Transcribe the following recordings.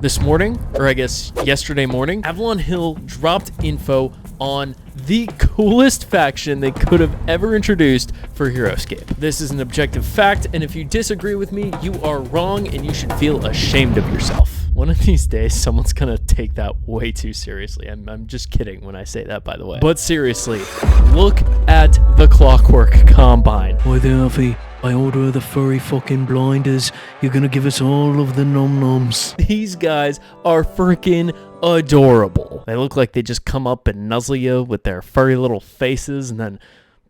This morning, or I guess yesterday morning, Avalon Hill dropped info on the coolest faction they could have ever introduced for Heroscape. This is an objective fact, and if you disagree with me, you are wrong and you should feel ashamed of yourself. One of these days, someone's gonna take that way too seriously. I'm just kidding when I say that, by the way. But seriously, look at the Clockwork Combine. Why there, Alfie? I order the furry fucking blinders. You're gonna give us all of the num-nums. These guys are freaking adorable. They look like they just come up and nuzzle you with their furry little faces and then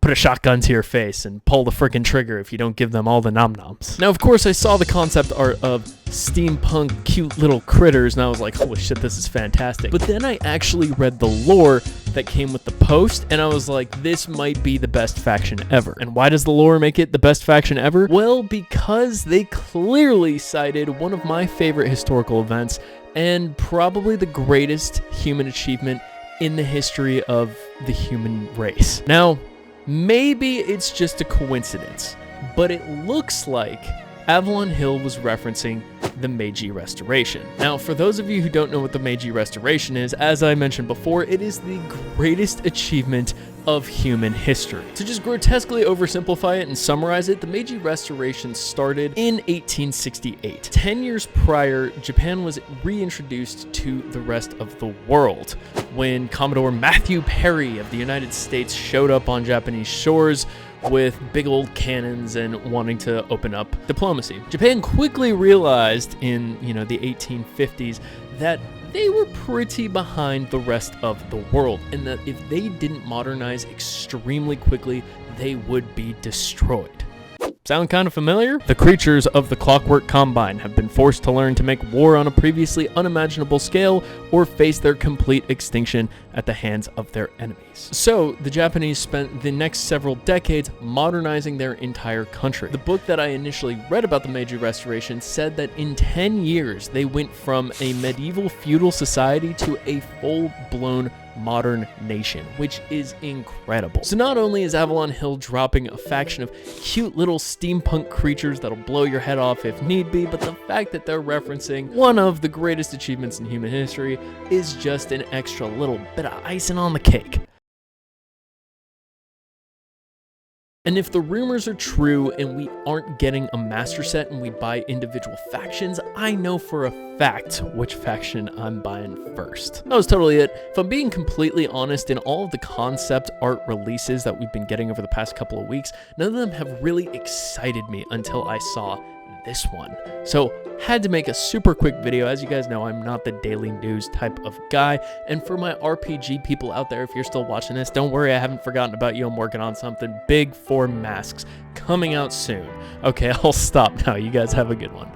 put a shotgun to your face and pull the freaking trigger if you don't give them all the nom-noms. Now, of course, I saw the concept art of steampunk cute little critters and I was like, holy shit, this is fantastic. But then I actually read the lore that came with the post and I was like, this might be the best faction ever. And why does the lore make it the best faction ever? Well, because they clearly cited one of my favorite historical events and probably the greatest human achievement in the history of the human race. Now, maybe it's just a coincidence, but it looks like Avalon Hill was referencing the Meiji Restoration. Now, for those of you who don't know what the Meiji Restoration is, as I mentioned before, it is the greatest achievement of human history. To just grotesquely oversimplify it and summarize it, the Meiji Restoration started in 1868. 10 years prior, Japan was reintroduced to the rest of the world when Commodore Matthew Perry of the United States showed up on Japanese shores with big old cannons and wanting to open up diplomacy. Japan quickly realized in, the 1850s that they were pretty behind the rest of the world, and that if they didn't modernize extremely quickly, they would be destroyed. Sound kind of familiar? The creatures of the Clockwork Combine have been forced to learn to make war on a previously unimaginable scale or face their complete extinction at the hands of their enemies. So, the Japanese spent the next several decades modernizing their entire country. The book that I initially read about the Meiji Restoration said that in 10 years, they went from a medieval feudal society to a full-blown modern nation, which is incredible. So not only is Avalon Hill dropping a faction of cute little steampunk creatures that'll blow your head off if need be, but the fact that they're referencing one of the greatest achievements in human history is just an extra little bit of icing on the cake. And if the rumors are true and we aren't getting a master set and we buy individual factions, I know for a fact which faction I'm buying first. That was totally it. If I'm being completely honest, in all of the concept art releases that we've been getting over the past couple of weeks, none of them have really excited me until I saw this one. So had to make a super quick video. As you guys know, I'm not the daily news type of guy. And for my RPG people out there, if you're still watching this, don't worry, I haven't forgotten about you. I'm working on something big for masks coming out soon. Okay, I'll stop now. You guys have a good one.